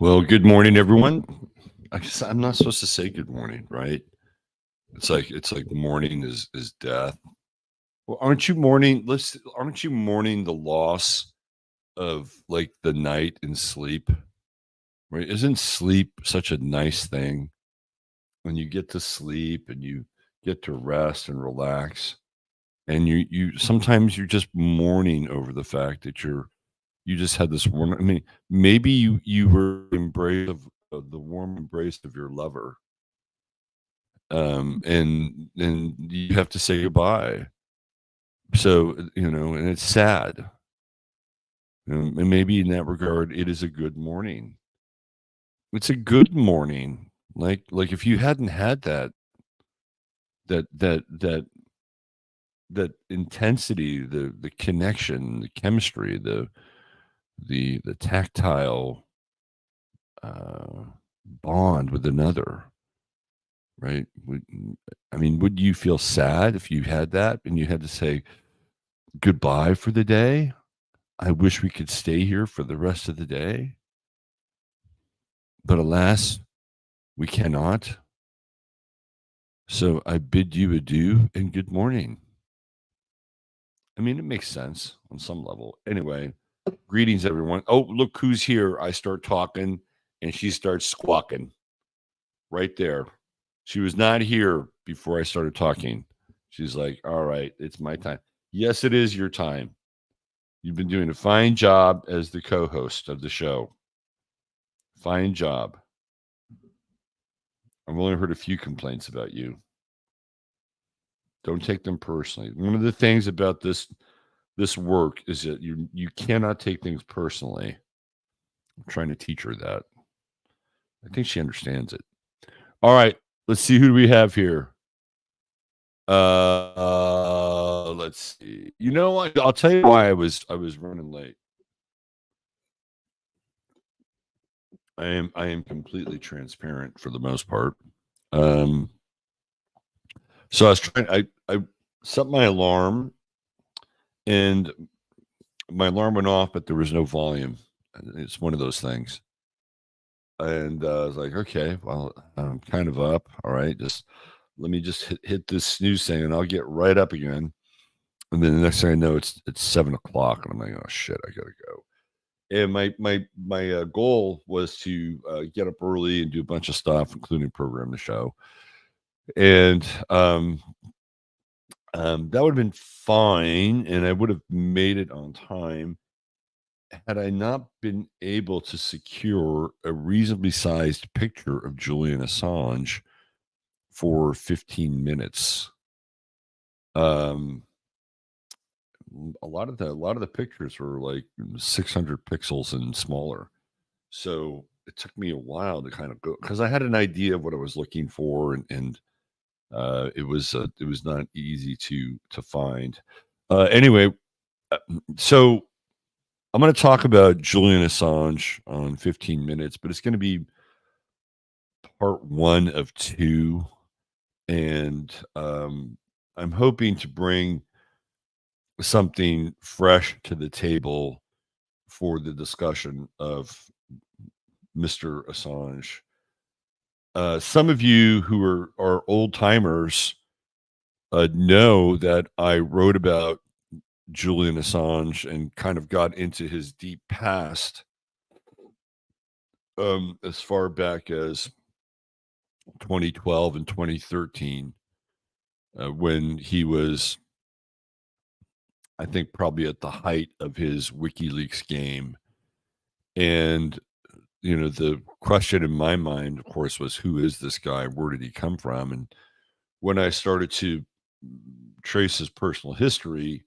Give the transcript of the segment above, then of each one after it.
Well, good morning, everyone. I guess I'm not supposed to say good morning, right? It's like morning is death. Well, aren't you mourning? Aren't you mourning the loss of like the night and sleep? Right? Isn't sleep such a nice thing when you get to sleep and you get to rest and relax? And you sometimes you're just mourning over the fact that you just had this warm. I mean, maybe you were embrace of the warm embrace of your lover, and you have to say goodbye. So and it's sad. And maybe in that regard, it is a good morning. It's a good morning. Like if you hadn't had that that that that intensity, the connection, the chemistry, the tactile uh, bond with another, right? I mean, would you feel sad if you had that and you had to say goodbye for the day? I wish we could stay here for the rest of the day, but alas, we cannot. So I bid you adieu and good morning. I mean, it makes sense on some level. Anyway, greetings, everyone. Oh, look who's here. I start talking and she starts squawking right there. She was not here before I started talking. She's like, all right, it's my time. Yes, it is your time. You've been doing a fine job as the co host of the show. Fine job. I've only heard a few complaints about you. Don't take them personally. One of the things about this work is that you cannot take things personally. I'm trying to teach her that. I think she understands it. All right, let's see who do we have here. Let's see. You know what? I'll tell you why I was running late. I am completely transparent for the most part. Um, so I was trying. I set my alarm, and my alarm went off, but there was no volume. It's one of those things. And I was like, okay, well, I'm kind of up. All right, just let me just hit this snooze thing, and I'll get right up again. And then the next thing I know, it's 7 o'clock, and I'm like, oh shit, I gotta go. And my goal was to get up early and do a bunch of stuff, including program the show. And that would have been fine, and I would have made it on time had I not been able to secure a reasonably sized picture of Julian Assange for 15 minutes. Um, a lot of the pictures were like 600 pixels and smaller. So it took me a while to kind of go because I had an idea of what I was looking for, and it was not easy to find. Anyway, uh, so I'm going to talk about Julian Assange on 15 minutes, but it's going to be part one of two, and I'm hoping to bring something fresh to the table for the discussion of Mr. Assange. Some of you who are old timers know that I wrote about Julian Assange and kind of got into his deep past as far back as 2012 and 2013, when he was, I think, probably at the height of his WikiLeaks game. And, the question in my mind, of course, was who is this guy? Where did he come from? And when I started to trace his personal history,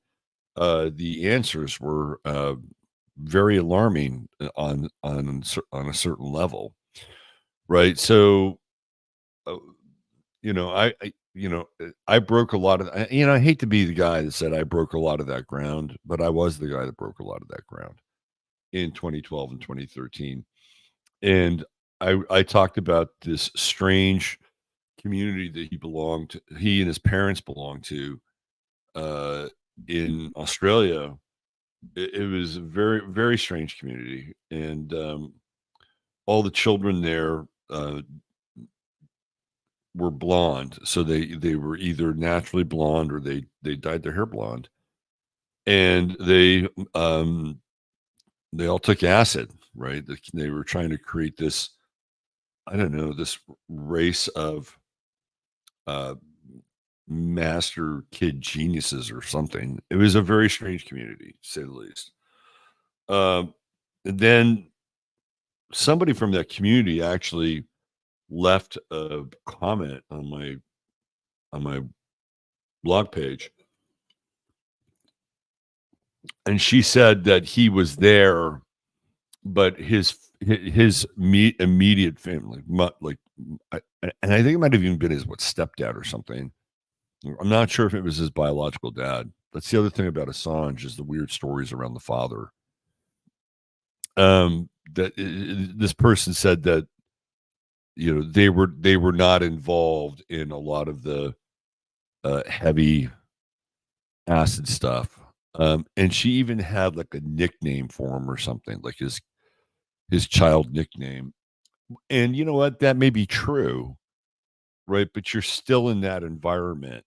the answers were very alarming on a certain level, right? So, uh, I broke a lot of. I hate to be the guy that said I broke a lot of that ground, but I was the guy that broke a lot of that ground in 2012 and 2013, and I talked about this strange community that he and his parents belonged to uh, in Australia. It was a very, very strange community. And all the children there were blonde, so they were either naturally blonde or they dyed their hair blonde, and they all took acid, right? They were trying to create this, I don't know, this race of uh, master kid geniuses or something. It was a very strange community, to say the least. Um, and then somebody from that community actually left a comment on my blog page, and she said that he was there, but immediate family, and I think it might have even been his stepdad or something. I'm not sure if it was his biological dad. That's the other thing about Assange is the weird stories around the father. This person said that they were not involved in a lot of the heavy acid stuff. And she even had like a nickname for him or something, like his child nickname. And you know what? That may be true, right? But you're still in that environment,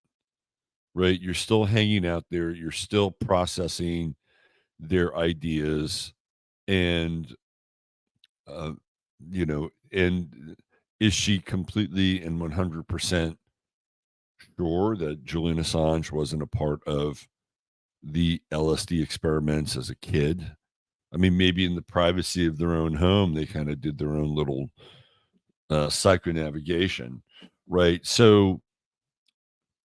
right? You're still hanging out there. You're still processing their ideas, and uh, and is she completely and 100% sure that Julian Assange wasn't a part of the LSD experiments as a kid? I mean, maybe in the privacy of their own home, they kind of did their own little psychonavigation, right? So,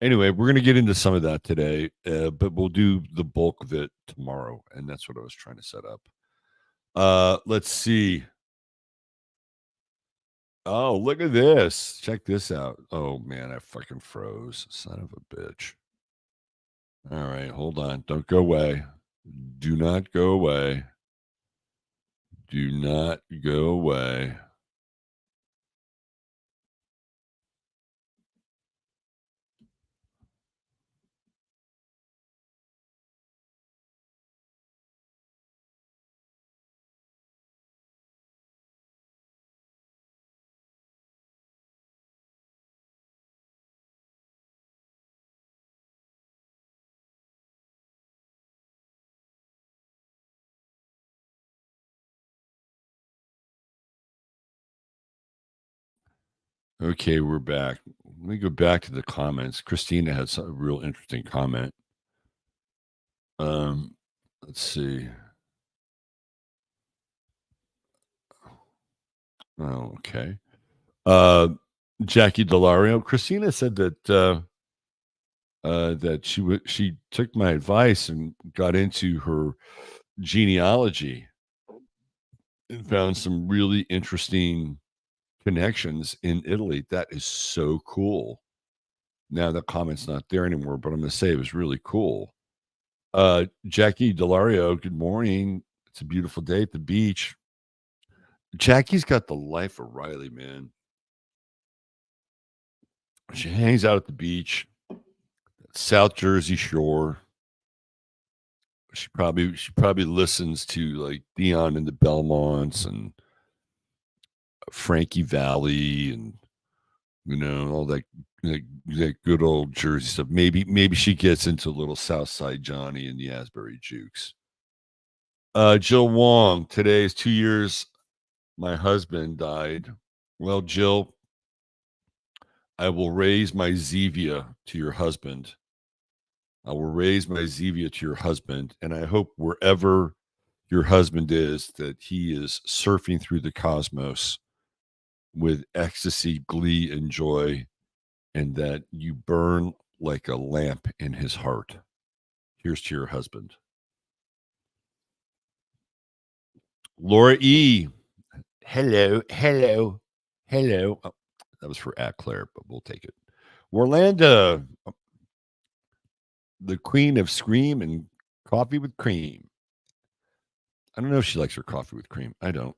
anyway, we're going to get into some of that today, but we'll do the bulk of it tomorrow. And that's what I was trying to set up. Let's see. Oh, look at this. Check this out. Oh, man, I fucking froze. Son of a bitch. All right, hold on. Don't go away. Do not go away. Do not go away. Okay, we're back. Let me go back to the comments. Christina has a real interesting comment. Um, let's see. Oh, okay. Uh, Jackie Delario. Christina said that she took my advice and got into her genealogy and found some really interesting connections in Italy. That is so cool. Now the comment's not there anymore, but I'm going to say it was really cool. Jackie Delario, good morning. It's a beautiful day at the beach. Jackie's got the life of Riley, man. She hangs out at the beach, South Jersey Shore. She probably listens to like Dion and the Belmonts and Frankie Valley and all that good old Jersey stuff. Maybe she gets into a little Southside Johnny and the Asbury Jukes. Jill Wong, today is 2 years my husband died. Well, Jill, I will raise my Zevia to your husband. I will raise my Zevia to your husband, and I hope wherever your husband is, that he is surfing through the cosmos with ecstasy, glee, and joy, and that you burn like a lamp in his heart. Here's to your husband. Laura E. Hello, hello, hello. Oh, that was for at Claire, but we'll take it. Orlando, the queen of scream and coffee with cream. I don't know if she likes her coffee with cream. I don't.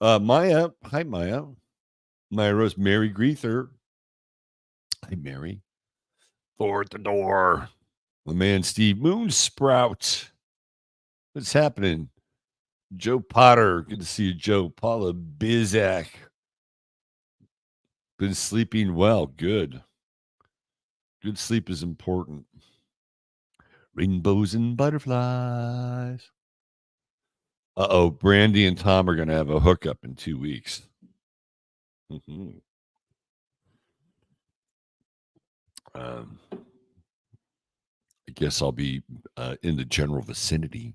Maya, hi Maya. Maya Rose, Mary Greether. Hi Mary. Thor at the door. My man Steve Moonsprout. What's happening? Joe Potter. Good to see you, Joe. Paula Bizak. Been sleeping well. Good. Good sleep is important. Rainbows and butterflies. Uh-oh. Brandy and Tom are going to have a hookup in 2 weeks. Mm-hmm. I guess I'll be in the general vicinity.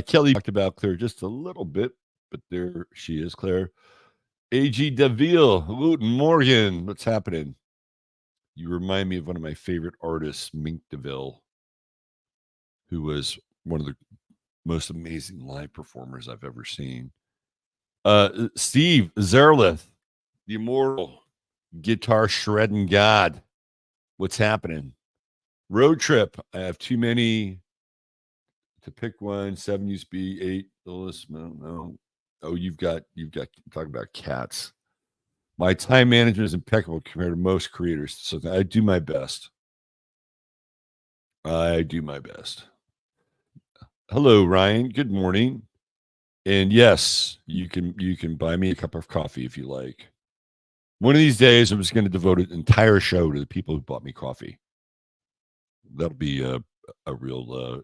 Kelly talked about Claire just a little bit, but there she is, Claire. A.G. Deville, Guten Morgen. What's happening? You remind me of one of my favorite artists, Mink DeVille, who was one of the most amazing live performers I've ever seen. Steve Zerlith, the immortal guitar shredding god. What's happening? Road trip. I have too many to pick one. 7 used to be 8. No. Oh, you've got talk about cats. My time management is impeccable compared to most creators. So I do my best. Hello, Ryan. Good morning. And yes, you can buy me a cup of coffee if you like. One of these days, I'm just going to devote an entire show to the people who bought me coffee. That'll be a real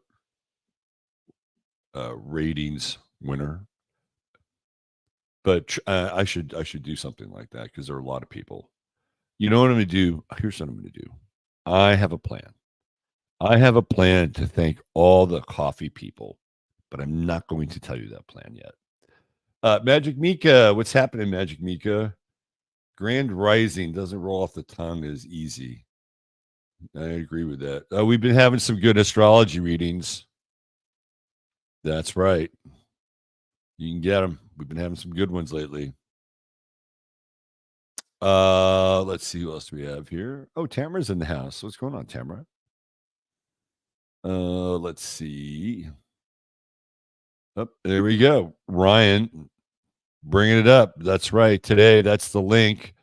ratings winner. But I should do something like that because there are a lot of people. You know what I'm going to do? Here's what I'm going to do. I have a plan. I have a plan to thank all the coffee people, but I'm not going to tell you that plan yet. Magic Mika, what's happening, Magic Mika? Grand Rising doesn't roll off the tongue as easy. I agree with that. We've been having some good astrology readings. That's right. You can get them. We've been having some good ones lately. Let's see who else do we have here. Oh, Tamara's in the house. What's going on, Tamara? Let's see. Oh, there we go. Ryan bringing it up. That's right. Today, that's the link.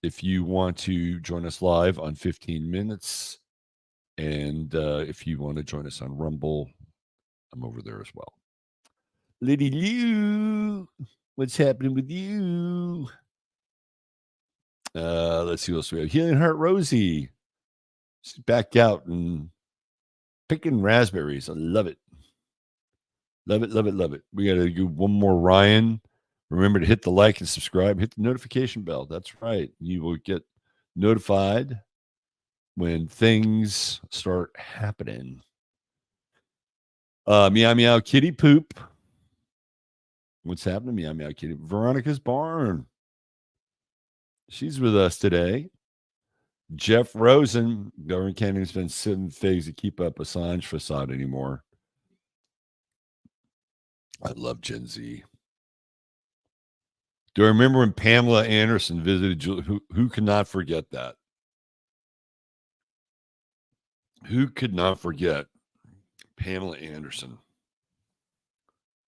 If you want to join us live on 15 minutes, and if you want to join us on Rumble, I'm over there as well. Lady Lou, what's happening with you? Let's see what else we have. Healing Heart Rosie. She's back out and picking raspberries. I love it. Love it. We got to do one more Ryan. Remember to hit the like and subscribe. Hit the notification bell. That's right. You will get notified when things start happening. Meow Meow Kitty Poop. What's happening, Meow Meow Kitty? Veronica's Barn. She's with us today. Jeff Rosen. Government can't even spend 7 figs to keep up Assange facade anymore. I love Gen Z. Do I remember when Pamela Anderson visited Julie? Who could not forget that? Who could not forget Pamela Anderson?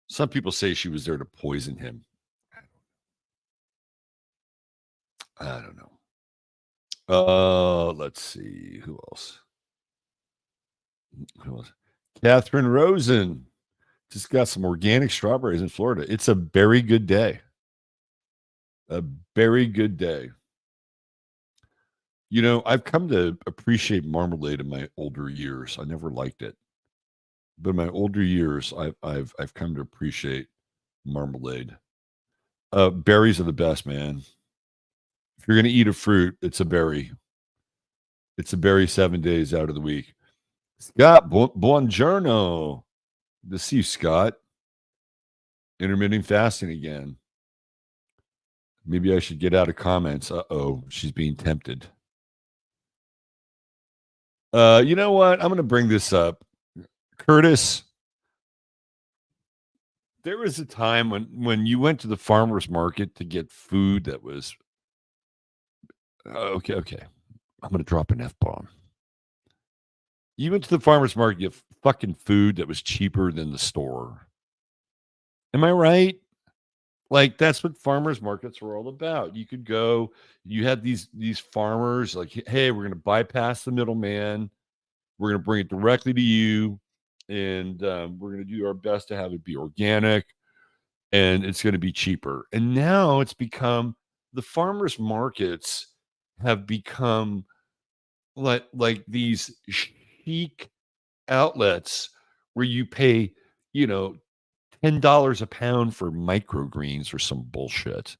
Some people say she was there to poison him. I don't know. Let's see. Who else? Catherine Rosen. Just got some organic strawberries in Florida. It's a very good day. A very good day. You know, I've come to appreciate marmalade in my older years. I never liked it. But in my older years, I've come to appreciate marmalade. Berries are the best, man. If you're going to eat a fruit, it's a berry. It's a berry 7 days out of the week. Scott, buongiorno. Good to see you, Scott. Intermittent fasting again. Maybe I should get out of comments. Uh-oh, she's being tempted. You know what? I'm going to bring this up. Curtis, there was a time when you went to the farmer's market to get food that was okay. I'm going to drop an F-bomb. You went to the farmer's market to get fucking food that was cheaper than the store. Am I right? Like, that's what farmers markets were all about. You could go, you had these farmers like, hey, we're going to bypass the middleman. We're going to bring it directly to you. and we're going to do our best to have it be organic, and it's going to be cheaper. And now it's become the farmers markets have become like these chic outlets where you pay, you know, $10 a pound for microgreens or some bullshit.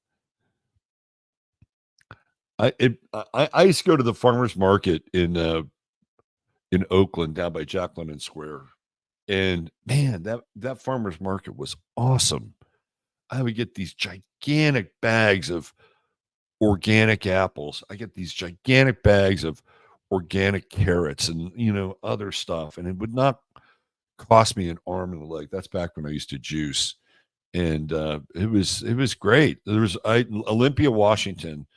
I used to go to the farmers market in Oakland down by Jack London Square. And man, that farmers market was awesome. I would get these gigantic bags of organic apples. I get these gigantic bags of organic carrots and other stuff, and it would not cost me an arm and a leg. That's back when I used to juice, and it was great. Olympia, Washington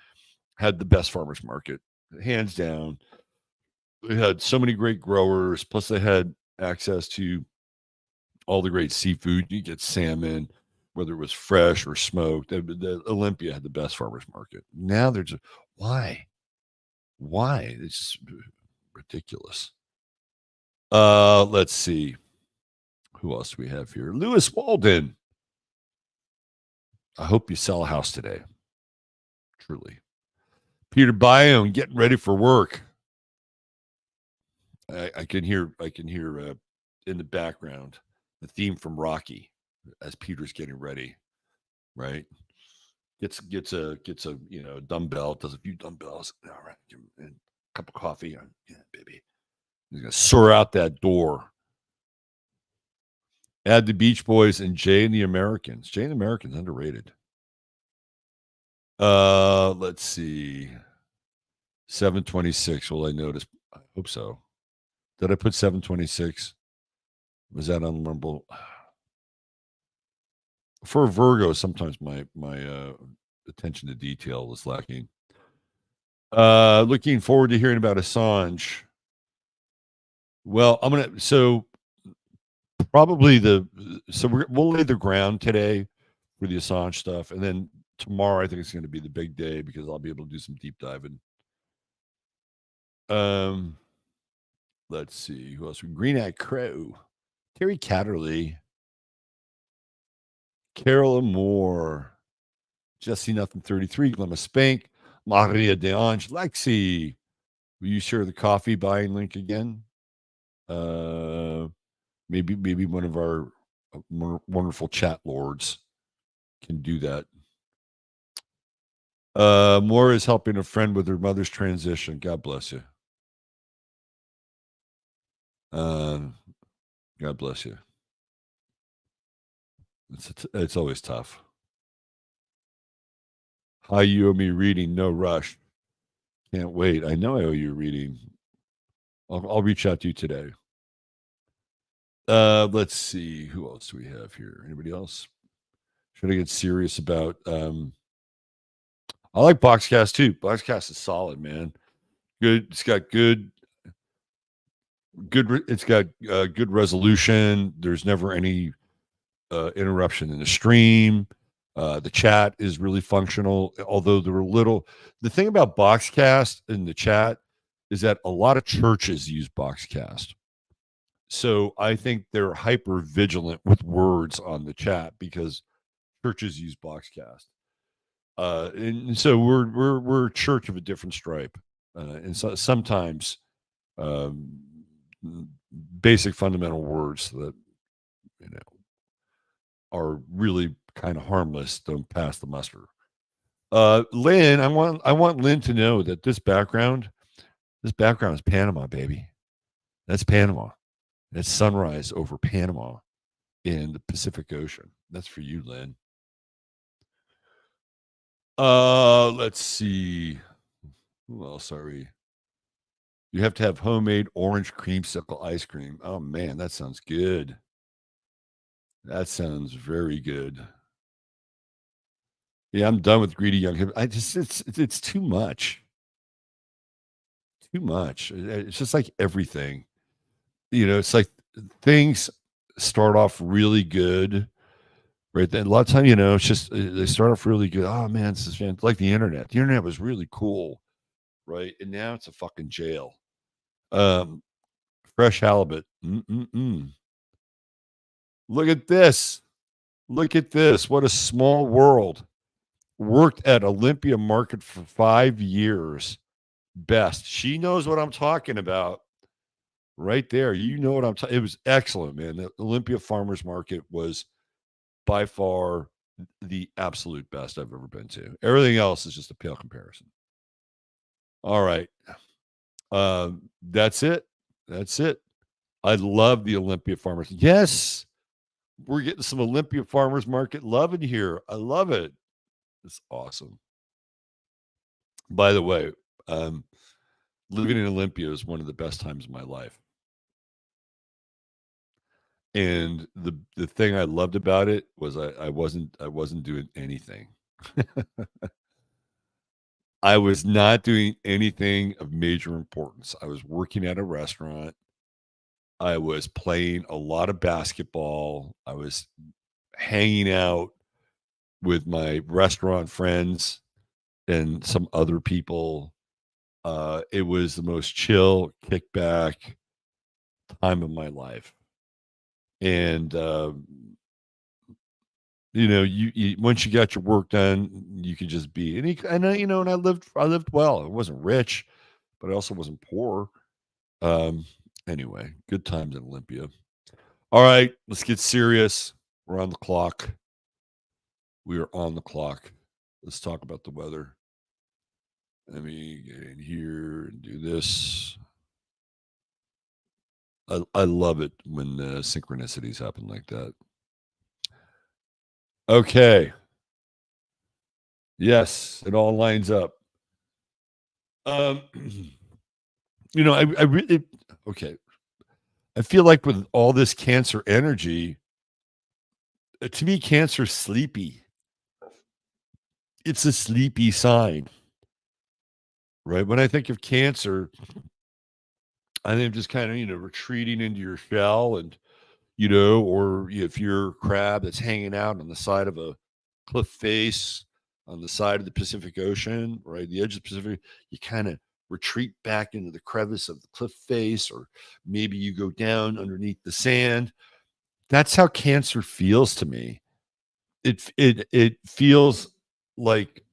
had the best farmers market, hands down. They had so many great growers, plus they had access to all the great seafood. You get salmon, whether it was fresh or smoked. The Olympia had the best farmers market. Now they're just why? Why? It's just ridiculous. Let's see. Who else do we have here? Lewis Walden. I hope you sell a house today. Truly. Peter Bione getting ready for work. I can hear in the background the theme from Rocky as Peter's getting ready, right? Gets a dumbbell, does a few dumbbells. All right, and a cup of coffee. Yeah, baby. He's gonna soar out that door. Add the Beach Boys and Jay and the Americans. Jay and the Americans underrated. Let's see. 726. Will I notice? I hope so. Did I put 726? Was that unmemorable? For a Virgo, sometimes my attention to detail is lacking. Looking forward to hearing about Assange. Well, probably we'll lay the ground today for the Assange stuff, and then tomorrow I think it's going to be the big day because I'll be able to do some deep diving. Let's see who else. Green Eyed Crow, Terry Catterley, Carolyn Moore, Jesse Nothing 33, Glemma Spank, Maria DeAnge, Lexi. Will you share the coffee buying link again? Maybe one of our wonderful chat lords can do that. Moore is helping a friend with her mother's transition. God bless you. God bless you. It's always tough. Hi, you owe me reading. No rush. Can't wait. I know I owe you reading. I'll reach out to you today. Let's see. Who else do we have here? Anybody else? Should I get serious about? I like Boxcast too. Boxcast is solid, man. Good. It's got good. It's got good resolution. There's never any interruption in the stream. The chat is really functional, although there were the thing about Boxcast in the chat is that a lot of churches use Boxcast. So I think they're hyper vigilant with words on the chat because churches use Boxcast. And so we're a church of a different stripe. And so sometimes basic fundamental words that are really kind of harmless don't pass the muster. Lynn, I want Lynn to know that this background is Panama, baby. That's Panama. That's sunrise over Panama in the Pacific Ocean. That's for you, Lynn. Let's see. Who else are we? You have to have homemade orange creamsicle ice cream. Oh man, that sounds good. That sounds very good. Yeah, I'm done with greedy young hip. It's too much. Too much. It's just like everything. It's like things start off really good, right? Then a lot of time, it's just they start off really good. Oh man, this is like the internet. The internet was really cool, right? And now it's a fucking jail. Fresh halibut. Look at this. Look at this. What a small world. Worked at Olympia Market for 5 years. Best. She knows what I'm talking about. Right there. You know what I'm talking. It was excellent, man. The Olympia Farmers Market was by far the absolute best I've ever been to. Everything else is just a pale comparison. All right. That's it. That's it. I love the Olympia Farmers. Yes, we're getting some Olympia Farmers Market love in here. I love it. It's awesome. By the way, um, living in Olympia is one of the best times of my life. And the thing I loved about it was I wasn't doing anything. I was not doing anything of major importance. I was working at a restaurant. I was playing a lot of basketball. I was hanging out with my restaurant friends and some other people. It was the most chill, kickback time of my life. And you once you got your work done, you could just be. And I lived well. I wasn't rich, but I also wasn't poor. Um, anyway, good times in Olympia. All right, let's get serious. We're on the clock. We are on the clock. Let's talk about the weather. Let me get in here and do this. I love it when synchronicities happen like that. Okay. Yes, it all lines up. Um, I really okay. I feel like with all this Cancer energy, to me, Cancer's sleepy. It's a sleepy sign, right? When I think of Cancer, I think just kind of retreating into your shell, and or if you're a crab that's hanging out on the side of a cliff face on the side of the Pacific Ocean, right? The edge of the Pacific, you kind of retreat back into the crevice of the cliff face, or maybe you go down underneath the sand. That's how Cancer feels to me. It feels like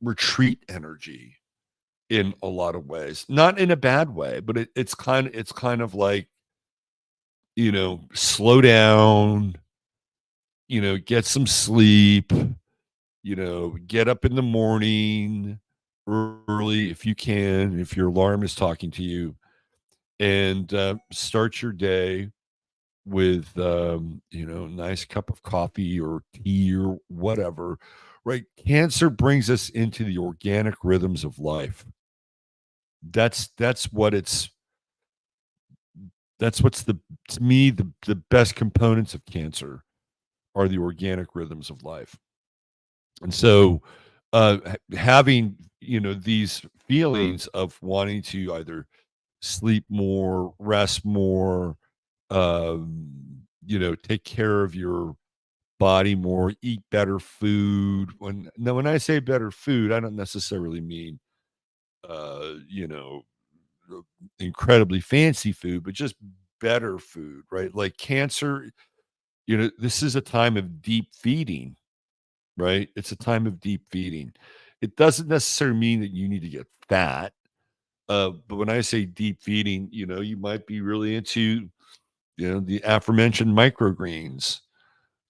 retreat energy in a lot of ways, not in a bad way, but it's kind of like slow down, get some sleep, get up in the morning early if you can, if your alarm is talking to you, and start your day with a nice cup of coffee or tea or whatever. Right? Cancer brings us into the organic rhythms of life. That's what it's that's what's the to me the best components of Cancer are the organic rhythms of life. And so having these feelings of wanting to either sleep more, rest more, take care of your body more, eat better food. When I say better food, I don't necessarily mean uh, you know, incredibly fancy food, but just better food, right? Like Cancer, this is a time of deep feeding, right? It's a time of deep feeding. It doesn't necessarily mean that you need to get fat. But when I say deep feeding, you might be really into, the aforementioned microgreens.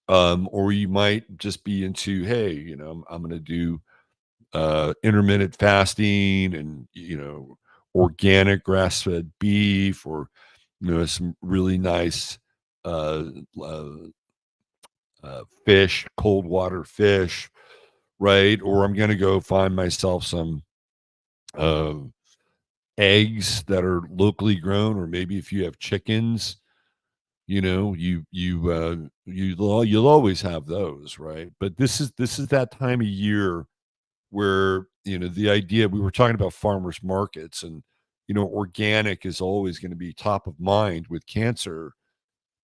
Or you might just be into, hey, I'm going to do intermittent fasting and, organic grass-fed beef, or, some really nice uh, uh, fish, cold water fish, right? Or I'm going to go find myself some uh, eggs that are locally grown, or maybe if you have chickens, you'll always have those, right? But this is that time of year where the idea we were talking about farmers markets, and organic is always going to be top of mind with Cancer.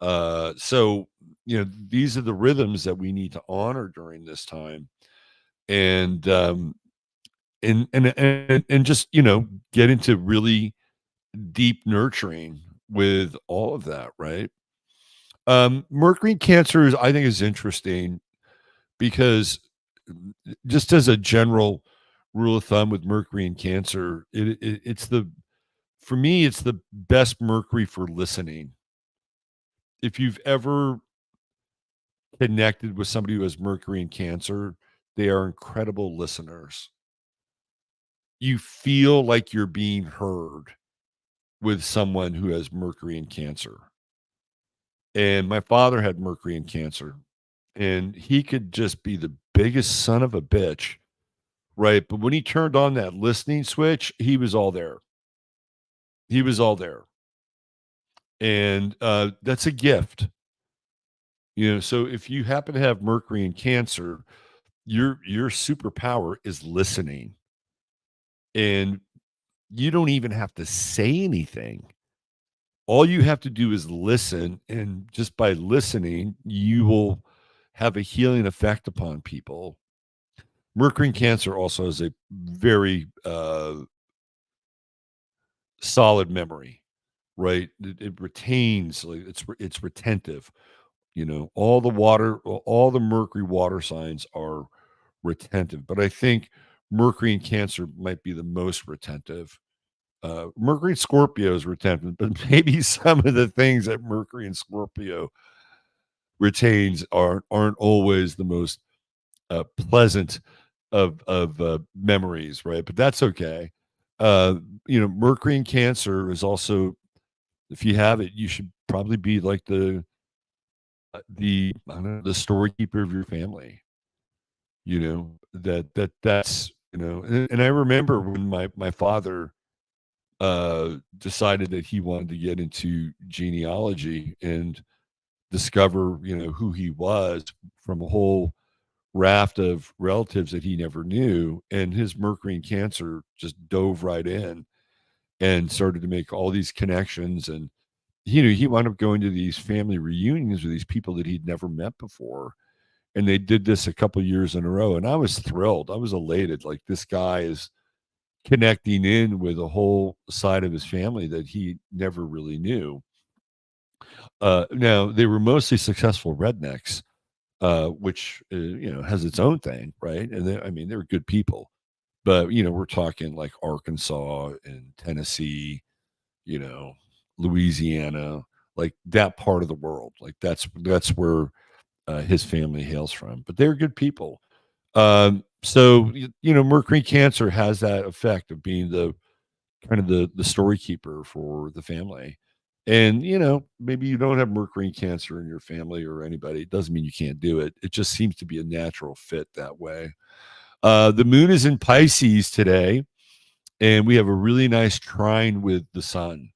So these are the rhythms that we need to honor during this time, and and just get into really deep nurturing with all of that, right? Mercury in Cancer is I think is interesting because just as a general rule of thumb with Mercury in Cancer, it's the for me it's the best Mercury for listening. If you've ever connected with somebody who has Mercury in Cancer, they are incredible listeners. You feel like you're being heard with someone who has Mercury in Cancer. And my father had Mercury in Cancer, and he could just be the biggest son of a bitch, right? But when he turned on that listening switch, he was all there. He was all there. And that's a gift. So if you happen to have Mercury in Cancer, your superpower is listening. And you don't even have to say anything. All you have to do is listen, and just by listening, you will have a healing effect upon people. Mercury in Cancer also has a very solid memory, right? It retains, like it's retentive. All the Mercury water signs are retentive, but I think Mercury in Cancer might be the most retentive. Mercury in Scorpio is retentive, but maybe some of the things that Mercury in Scorpio retains aren't always the most pleasant of memories, right? But that's okay. Uh, Mercury in Cancer is also, if you have it, you should probably be like the I don't know, the storekeeper of your family. And I remember when my father decided that he wanted to get into genealogy and discover, who he was from a whole raft of relatives that he never knew. And his Mercury in Cancer just dove right in and started to make all these connections. And, he wound up going to these family reunions with these people that he'd never met before. And they did this a couple years in a row. And I was thrilled. I was elated. Like, this guy is connecting in with a whole side of his family that he never really knew. Now, they were mostly successful rednecks, which has its own thing, right? And they're good people, but we're talking like Arkansas and Tennessee, you know, Louisiana, like that part of the world. Like that's where his family hails from. But they're good people. So Mercury Cancer has that effect of being the kind of the story keeper for the family. And maybe you don't have Mercury Cancer in your family or anybody. It doesn't mean you can't do it. It just seems to be a natural fit that way. The moon is in Pisces today, and we have a really nice trine with the sun.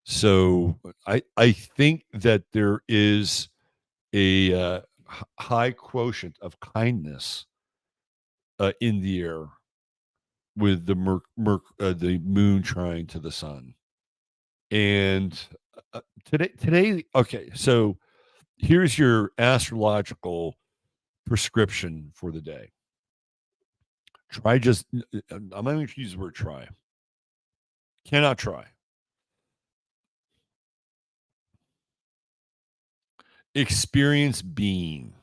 So I think that there is a high quotient of kindness in the air with the moon trine to the sun. And today, okay, so here's your astrological prescription for the day. Try just, I'm going to use the word try. Cannot try. Experience being.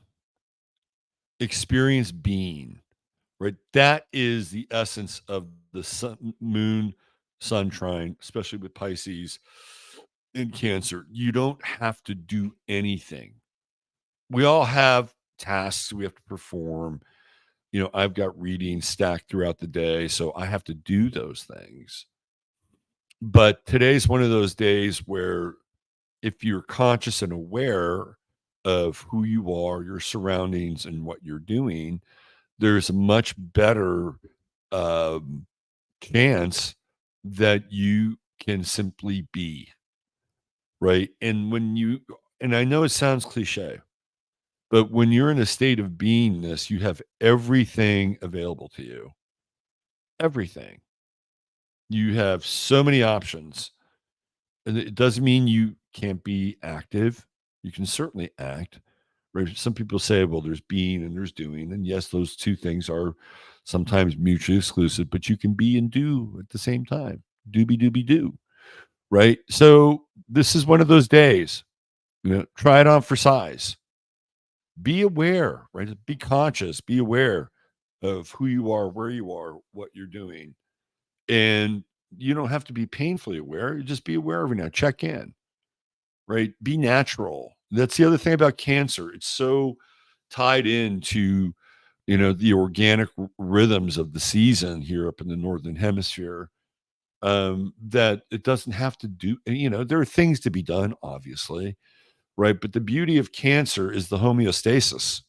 Experience being, right? That is the essence of the moon sun trine, especially with Pisces in Cancer. You don't have to do anything. We all have tasks we have to perform. I've got readings stacked throughout the day, so I have to do those things. But today's one of those days where if you're conscious and aware of who you are, your surroundings, and what you're doing, there's a much better um, chance that you can simply be, right? And I know it sounds cliche, but when you're in a state of beingness, you have everything available to you. Everything. You have so many options. And it doesn't mean you can't be active. You can certainly act. Right? Some people say, well, there's being and there's doing. And yes, those two things are sometimes mutually exclusive, but you can be and do at the same time. Doobie doobie do. Right. So this is one of those days. Try it on for size. Be aware, right? Be conscious, be aware of who you are, where you are, what you're doing. And you don't have to be painfully aware. You just be aware every now. Check in, right? Be natural. That's the other thing about cancer. It's so tied into, the organic rhythms of the season here up in the northern hemisphere, that it doesn't have to do. There are things to be done, obviously, right? But the beauty of cancer is the homeostasis.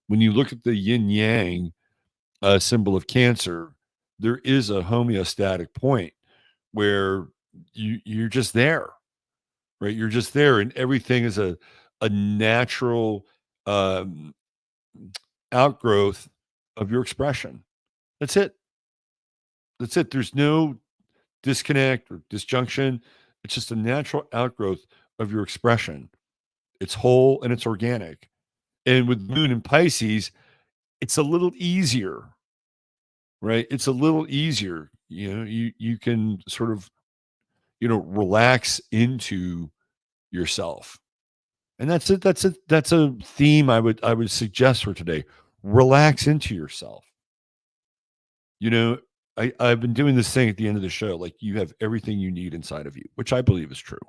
When you look at the yin yang symbol of cancer, there is a homeostatic point where you're just there, right? You're just there, and everything is a natural um, outgrowth of your expression. That's it. That's it. There's no disconnect or disjunction. It's just a natural outgrowth of your expression. It's whole and it's organic. And with Moon in Pisces, it's a little easier, right? It's a little easier. You can sort of, relax into yourself. And that's a theme I would suggest for today. Relax into yourself. You know, I've been doing this thing at the end of the show, like you have everything you need inside of you, which I believe is true.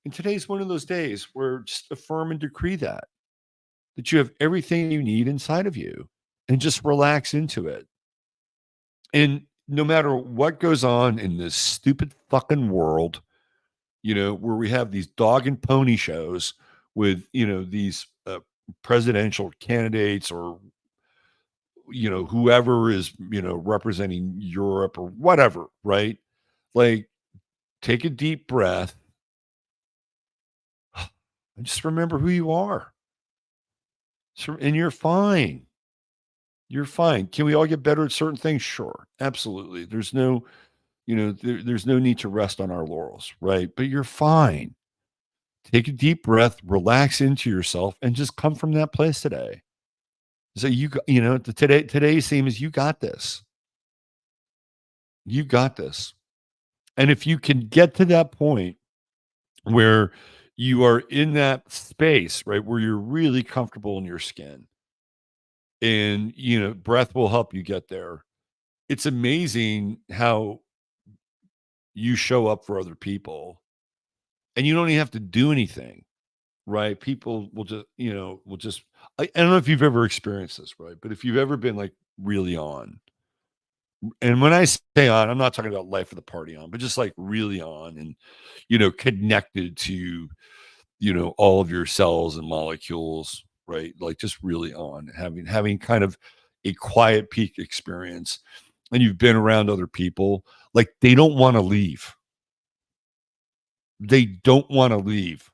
And today's one of those days where just affirm and decree that you have everything you need inside of you and just relax into it. And no matter what goes on in this stupid fucking world, where we have these dog and pony shows with, these presidential candidates or, whoever is, representing Europe or whatever, right? Like, take a deep breath and just remember who you are. And you're fine. You're fine. Can we all get better at certain things? Sure. Absolutely. There's no, there's no need to rest on our laurels, right? But you're fine. Take a deep breath, relax into yourself, and just come from that place today. So today's theme is you got this. You got this. And if you can get to that point where you are in that space, right, where you're really comfortable in your skin, and breath will help you get there. It's amazing how you show up for other people, and you don't even have to do anything, right? People will just, I don't know if you've ever experienced this, right? But if you've ever been like really on, and when I say on, I'm not talking about life of the party on, but just like really on and, connected to, all of your cells and molecules, right? Like just really on, having kind of a quiet peak experience. And you've been around other people, like they don't want to leave. They don't want to leave.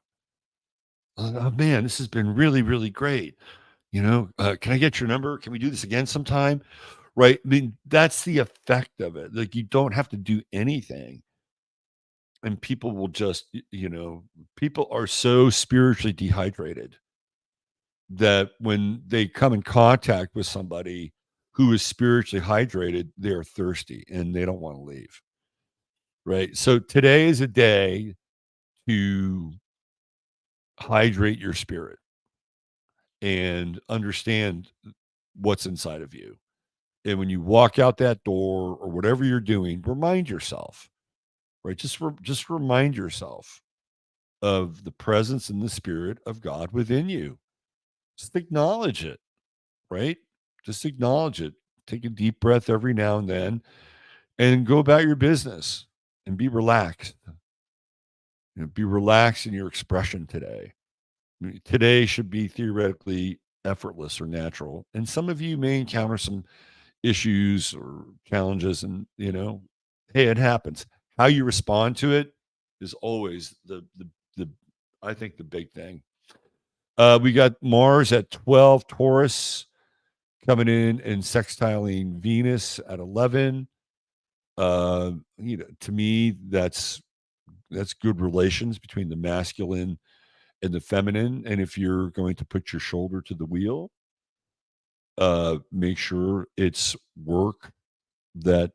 Oh man, this has been really, really great. Can I get your number? Can we do this again sometime? Right? I mean, that's the effect of it. Like you don't have to do anything. And people will just, people are so spiritually dehydrated that when they come in contact with somebody who is spiritually hydrated, they are thirsty and they don't want to leave. Right. So today is a day to hydrate your spirit and understand what's inside of you. And when you walk out that door or whatever you're doing, remind yourself, right? Just remind yourself of the presence and the spirit of God within you. Just acknowledge it, right? Just acknowledge it. Take a deep breath every now and then and go about your business and be relaxed. Be relaxed in your expression today. Today should be theoretically effortless or natural. And some of you may encounter some issues or challenges, and hey, it happens. How you respond to it is always the I think the big thing. We got Mars at 12 Taurus coming in and sextiling Venus at 11. To me, that's good relations between the masculine and the feminine. And if you're going to put your shoulder to the wheel, make sure it's work that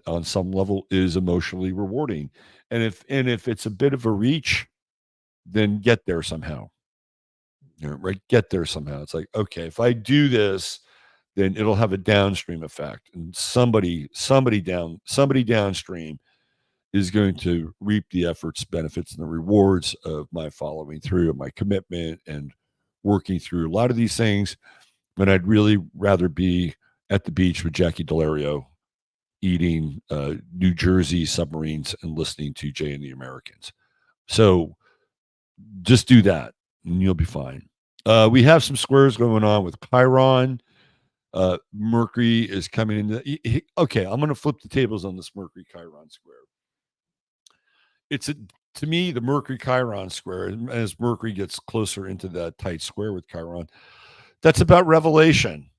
on some level is emotionally rewarding. And if it's a bit of a reach, then get there somehow. Right? Get there somehow. It's like, okay, if I do this, then it'll have a downstream effect, and somebody downstream is going to reap the efforts, benefits, and the rewards of my following through, of my commitment, and working through a lot of these things. But I'd really rather be at the beach with Jackie Delario, eating New Jersey submarines and listening to Jay and the Americans. So just do that, and you'll be fine. We have some squares going on with Chiron. Mercury is coming in. Okay, I'm going to flip the tables on this Mercury Chiron square. To me, the Mercury Chiron square, as Mercury gets closer into that tight square with Chiron, that's about revelation,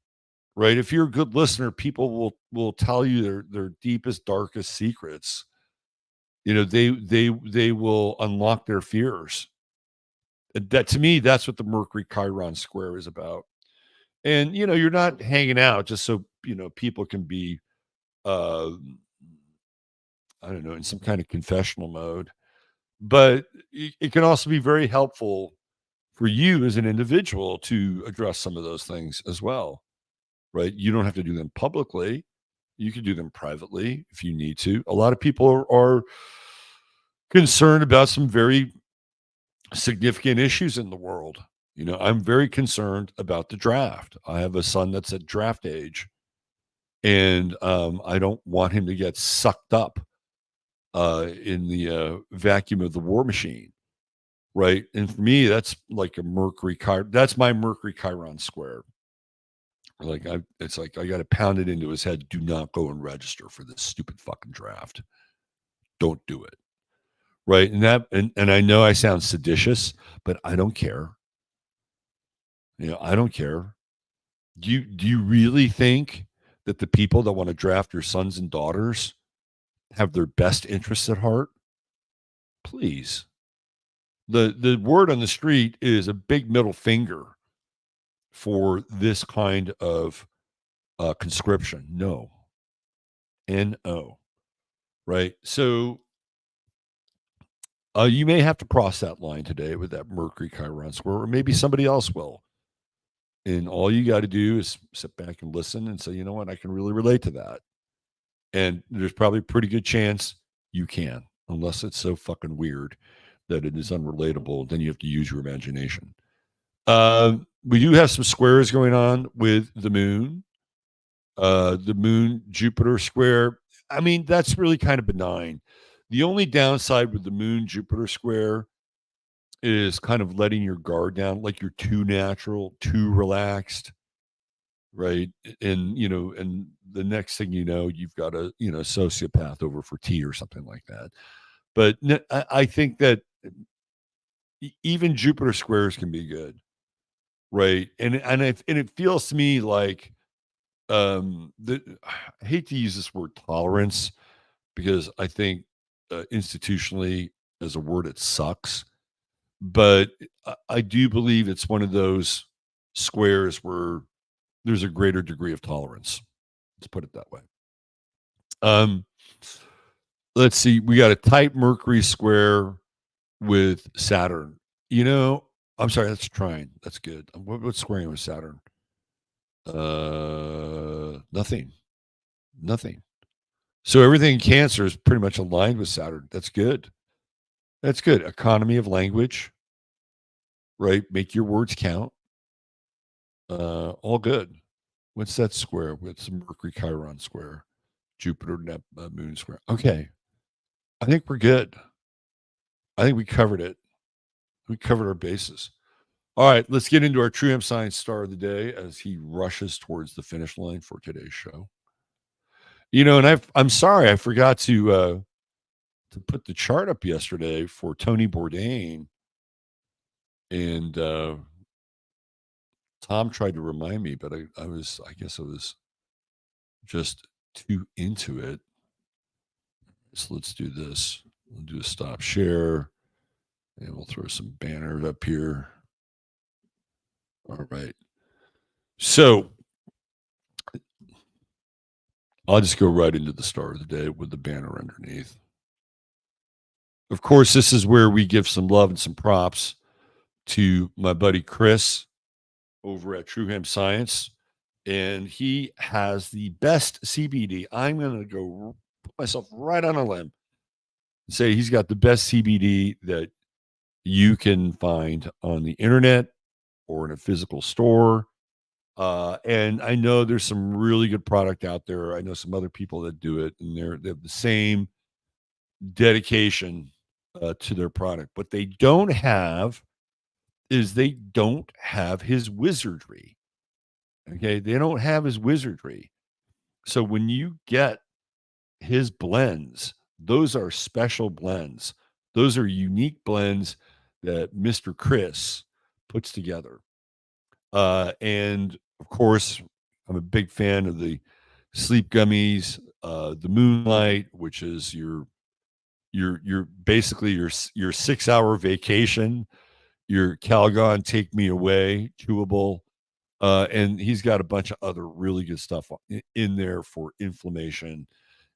right? If you're a good listener, people will tell you their deepest, darkest secrets. They will unlock their fears. That, to me, that's what the Mercury Chiron square is about. And you're not hanging out just so people can be, uh, I don't know, in some kind of confessional mode. But it can also be very helpful for you as an individual to address some of those things as well, right? You don't have to do them publicly. You can do them privately if you need to. A lot of people are concerned about some very significant issues in the world. I'm very concerned about the draft. I have a son that's at draft age, and I don't want him to get sucked up in the vacuum of the war machine, right? And for me, that's like that's my Mercury Chiron square. It's like I got to pound it into his head. Do not go and register for this stupid fucking draft. Don't do it. Right. And I know I sound seditious, but I don't care. I don't care. Do you really think that the people that want to draft your sons and daughters have their best interests at heart? Please. The word on the street is a big middle finger for this kind of conscription. No. No. Right. So you may have to cross that line today with that Mercury Chiron square, or maybe somebody else will. And all you got to do is sit back and listen and say, you know what, I can really relate to that. And there's probably a pretty good chance you can, unless it's so fucking weird that it is unrelatable. Then you have to use your imagination. We do have some squares going on with the moon. The moon Jupiter square. I mean, that's really kind of benign. The only downside with the moon Jupiter square is kind of letting your guard down, like you're too natural, too relaxed, right? And the next thing you know, you've got a sociopath over for tea or something like that. But I think that even Jupiter squares can be good, right? And it feels to me like I hate to use this word tolerance because I think institutionally as a word it sucks, but I do believe it's one of those squares where there's a greater degree of tolerance. Let's put it that way. Um, let's see. We got a tight Mercury square with Saturn. I'm sorry. That's trine. That's good. What's squaring with Saturn? Nothing. Nothing. So everything in Cancer is pretty much aligned with Saturn. That's good. That's good. Economy of language, right? Make your words count. All good. What's that square? What's the Mercury Chiron square? Jupiter Moon square. Okay. I think we're good. I think we covered it. We covered our bases. All right, let's get into our True Hemp Science star of the day as he rushes towards the finish line for today's show. And I'm sorry I forgot to put the chart up yesterday for Tony Bourdain, and Tom tried to remind me, but I guess I was just too into it. So let's do this. We'll do a stop share, and we'll throw some banners up here. All right. So I'll just go right into the star of the day with the banner underneath. Of course, this is where we give some love and some props to my buddy Chris over at True Hemp Science, and he has the best CBD. I'm going to go put myself right on a limb and say he's got the best CBD that you can find on the internet or in a physical store. And I know there's some really good product out there. I know some other people that do it, and they have the same dedication to their product. What they don't have is they don't have his wizardry. Okay, they don't have his wizardry. So when you get his blends, those are special blends. Those are unique blends that Mr. Chris puts together. And of course, I'm a big fan of the sleep gummies, the Moonlight, which is your basically your 6 hour vacation, your Calgon Take Me Away chewable, and he's got a bunch of other really good stuff in there for inflammation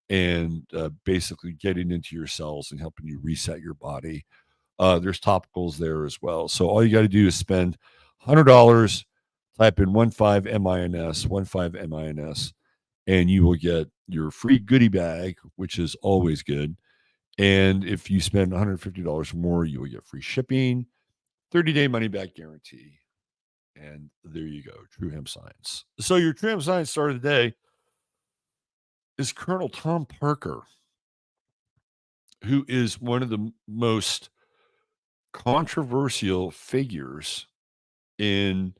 and basically getting into your cells and helping you reset your body. There's topicals there as well. So all you got to do is spend $100, type in 15MINS, and you will get your free goodie bag, which is always good. And if you spend $150 or more, you will get free shipping, 30-day money back guarantee. And there you go, True Hemp Science. So your True Hemp Science star of the day is Colonel Tom Parker, who is one of the most controversial figures in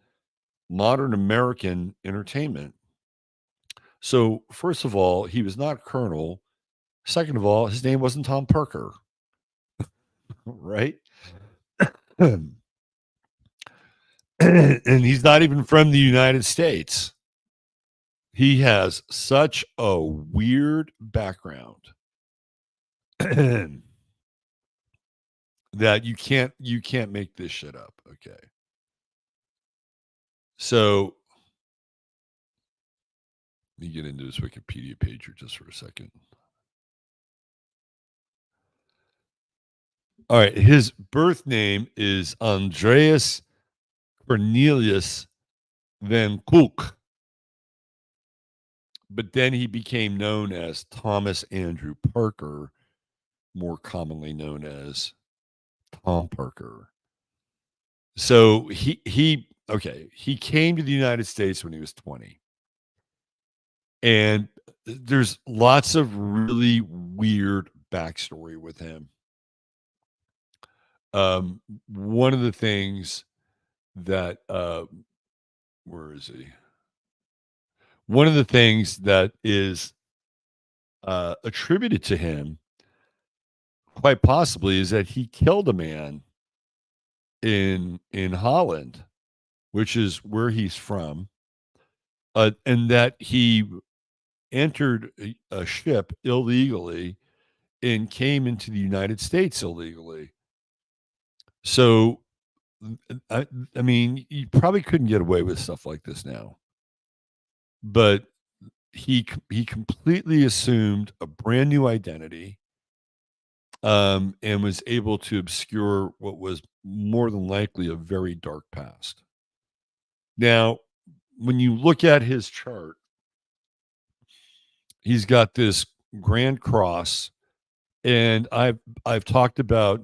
modern American entertainment. So, first of all, he was not Colonel. Second of all, his name wasn't Tom Parker, right? And he's not even from the United States. He has such a weird background that you can't make this shit up. Okay. So let me get into this Wikipedia page here just for a second. All right. His birth name is Andreas Cornelius Van Kook, but then he became known as Thomas Andrew Parker, more commonly known as Tom Parker. So he came to the United States when he was 20. And there's lots of really weird backstory with him. One of the things that where is he? One of the things that is attributed to him, quite possibly, is that he killed a man in Holland, which is where he's from, and that he entered a ship illegally and came into the United States illegally. So, I, I mean, you probably couldn't get away with stuff like this now, but he completely assumed a brand new identity, and was able to obscure what was more than likely a very dark past. Now, when you look at his chart, he's got this Grand Cross, and I've talked about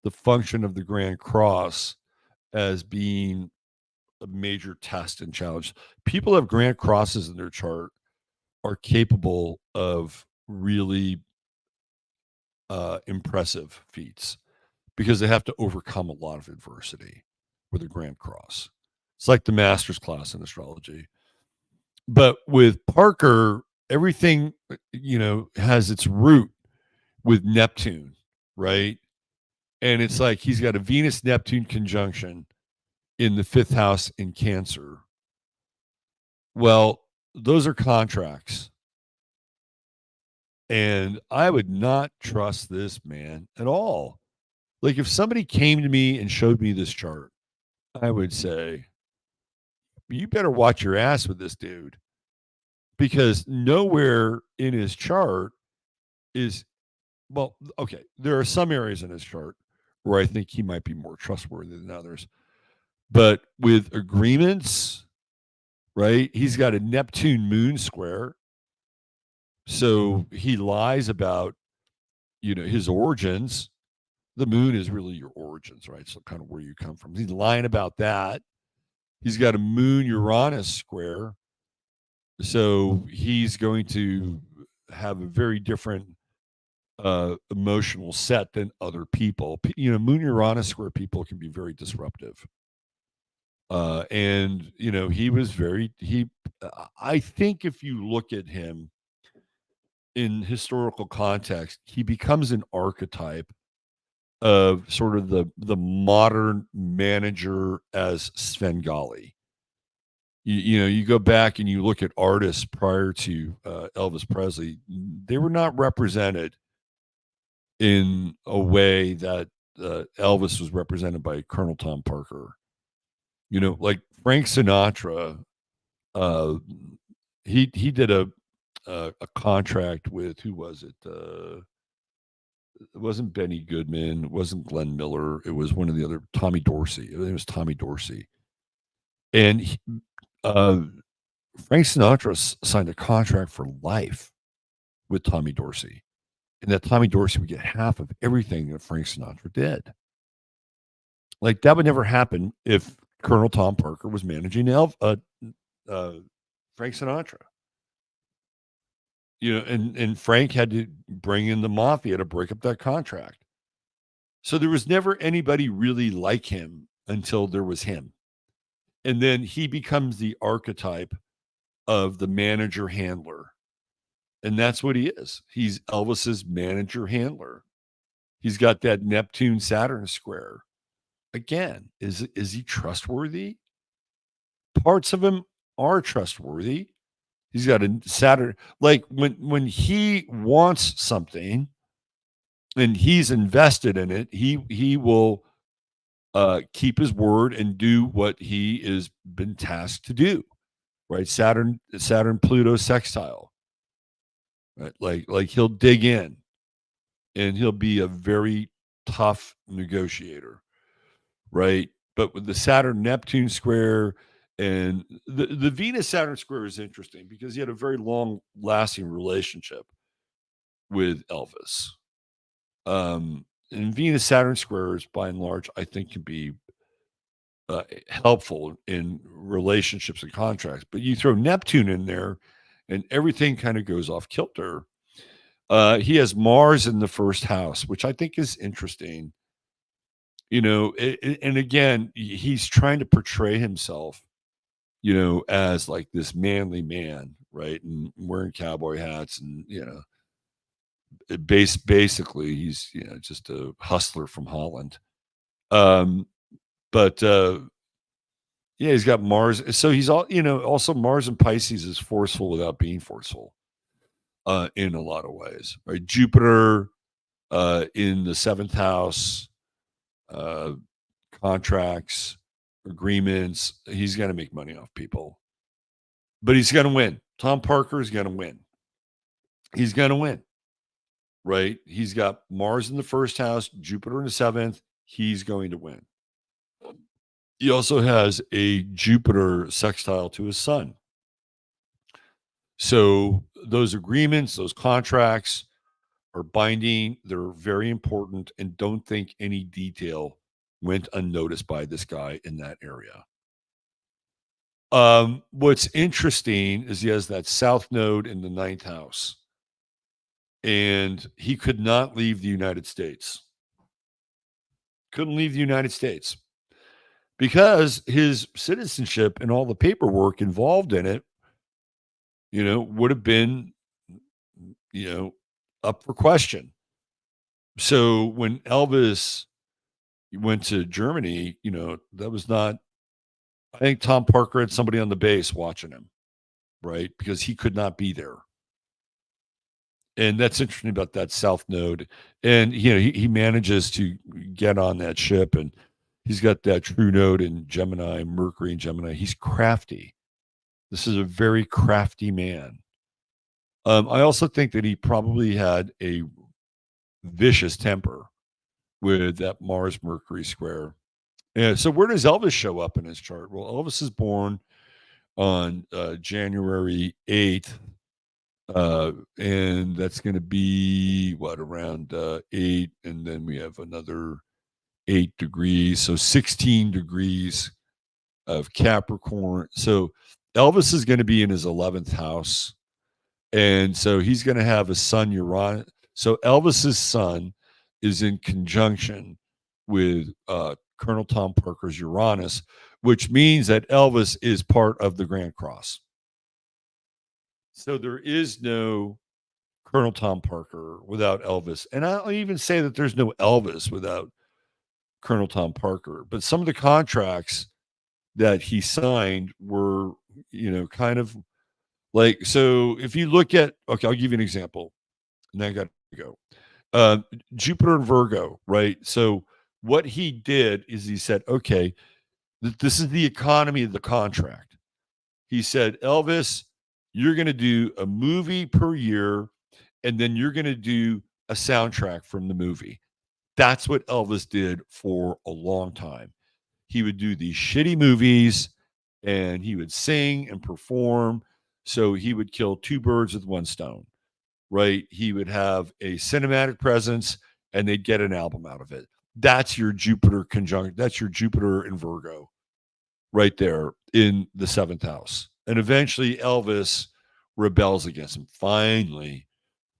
the function of the Grand Cross as being a major test and challenge. People have Grand Crosses in their chart are capable of really impressive feats because they have to overcome a lot of adversity with a Grand Cross. It's like the master's class in astrology. But with Parker, everything, has its root with Neptune, right? And it's like he's got a Venus Neptune conjunction in the fifth house in Cancer. Well, those are contracts. And I would not trust this man at all. Like if somebody came to me and showed me this chart, I would say, you better watch your ass with this dude because nowhere in his chart is well, okay, there are some areas in his chart where I think he might be more trustworthy than others. But with agreements, right? He's got a Neptune moon square. So he lies about, his origins. The moon is really your origins, right? So kind of where you come from. He's lying about that. He's got a moon Uranus square. So he's going to have a very different emotional set than other people. Moon Uranus square people can be very disruptive. And he was I think if you look at him in historical context, he becomes an archetype of sort of the modern manager as Svengali. You go back and you look at artists prior to Elvis Presley, they were not represented in a way that Elvis was represented by Colonel Tom Parker. Like Frank Sinatra, uh, he did a contract with, who was it? It wasn't Benny Goodman. It wasn't Glenn Miller. It was one of the other, Tommy Dorsey. It was Tommy Dorsey. And uh, Frank Sinatra signed a contract for life with Tommy Dorsey, and that Tommy Dorsey would get half of everything that Frank Sinatra did. Like that would never happen if Colonel Tom Parker was managing Frank Sinatra. And Frank had to bring in the mafia to break up that contract. So there was never anybody really like him until there was him. And then he becomes the archetype of the manager handler. And that's what he is. He's Elvis's manager handler. He's got that Neptune Saturn square. Again, is he trustworthy? Parts of him are trustworthy. He's got a Saturn, like when he wants something and he's invested in it, he will keep his word and do what he is been tasked to do. Right? Saturn Pluto sextile. Right? Like he'll dig in and he'll be a very tough negotiator. Right? But with the Saturn Neptune square and the Venus Saturn square is interesting because he had a very long lasting relationship with Elvis. And Venus Saturn squares, by and large, I think can be helpful in relationships and contracts. But you throw Neptune in there, and everything kind of goes off kilter. He has Mars in the first house, which I think is interesting. And again, he's trying to portray himself, as like this manly man, right? And wearing cowboy hats and, basically he's, just a hustler from Holland. But yeah, he's got Mars. So he's also Mars and Pisces is forceful without being forceful, in a lot of ways, right? Jupiter, in the seventh house, uh, contracts, agreements. He's going to make money off people, but he's going to win. Tom Parker is going to win. He's going to win, right? He's got Mars in the first house, Jupiter in the seventh. He's going to win. He also has a Jupiter sextile to his sun. So those agreements, those contracts are binding. They're very important. And don't think any detail went unnoticed by this guy in that area. What's interesting is he has that south node in the ninth house. And he could not leave the United States. Couldn't leave the United States because his citizenship and all the paperwork involved in it, would have been, up for question. So when Elvis went to Germany, that was not, I think Tom Parker had somebody on the base watching him, right? Because he could not be there. And that's interesting about that South Node. And, he manages to get on that ship and he's got that true node in Gemini, Mercury in Gemini. He's crafty. This is a very crafty man. I also think that he probably had a vicious temper with that Mars Mercury square. Yeah. So where does Elvis show up in his chart? Well, Elvis is born on January 8th. And that's going to be what, around 8. And then we have another 8 degrees. So 16 degrees of Capricorn. So Elvis is going to be in his 11th house. And so he's going to have a sun Uranus. So Elvis's sun is in conjunction with Colonel Tom Parker's Uranus, which means that Elvis is part of the Grand Cross. So there is no Colonel Tom Parker without Elvis. And I'll even say that there's no Elvis without Colonel Tom Parker. But some of the contracts that he signed were, kind of like, so if you look at, okay, I'll give you an example. And then I got to go. Jupiter and Virgo, right? So what he did is he said, okay, this is the economy of the contract. He said, Elvis, you're going to do a movie per year, and then you're going to do a soundtrack from the movie. That's what Elvis did for a long time. He would do these shitty movies, and he would sing and perform. So he would kill two birds with one stone, right? He would have a cinematic presence, and they'd get an album out of it. That's your Jupiter conjunct. That's your Jupiter in Virgo right there in the 7th house. And eventually Elvis rebels against him. Finally,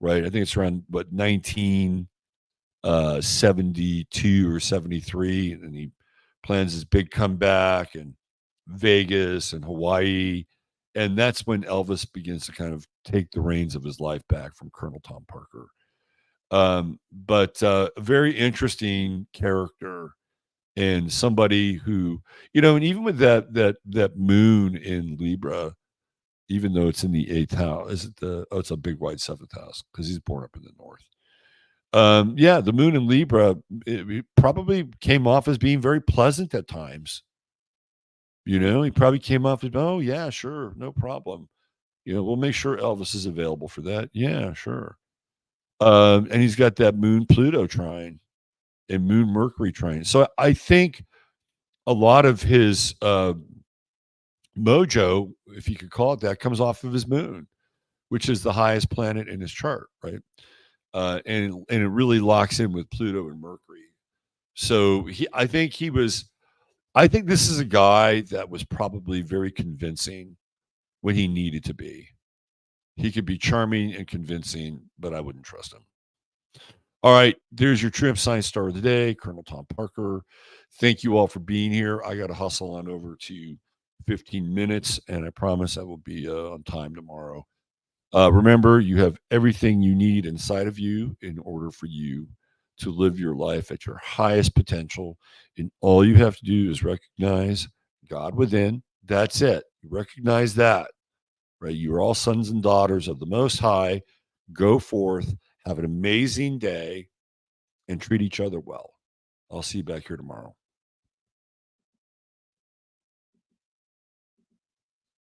right? I think it's around 1972 or 73, and he plans his big comeback in Vegas and Hawaii. And that's when Elvis begins to kind of take the reins of his life back from Colonel Tom Parker. But a very interesting character, and somebody who, and even with that moon in Libra, even though it's in the 8th house, is it it's a big wide 7th house because he's born up in the north. Yeah, the moon in Libra, it probably came off as being very pleasant at times. He probably came off as, oh yeah, sure, no problem. We'll make sure Elvis is available for that. Yeah, sure. And he's got that moon Pluto trine and moon Mercury trine. So I think a lot of his mojo, if you could call it that, comes off of his moon, which is the highest planet in his chart, right? And it really locks in with Pluto and Mercury. So I think this is a guy that was probably very convincing when he needed to be. He could be charming and convincing, but I wouldn't trust him. All right, there's your True Hemp Science star of the day, Colonel Tom Parker. Thank you all for being here. I got to hustle on over to 15 minutes, and I promise I will be on time tomorrow. Remember, you have everything you need inside of you in order for you to live your life at your highest potential. And all you have to do is recognize God within. That's it. Recognize that, right? You're all sons and daughters of the Most High. Go forth, have an amazing day, and treat each other well. I'll see you back here tomorrow.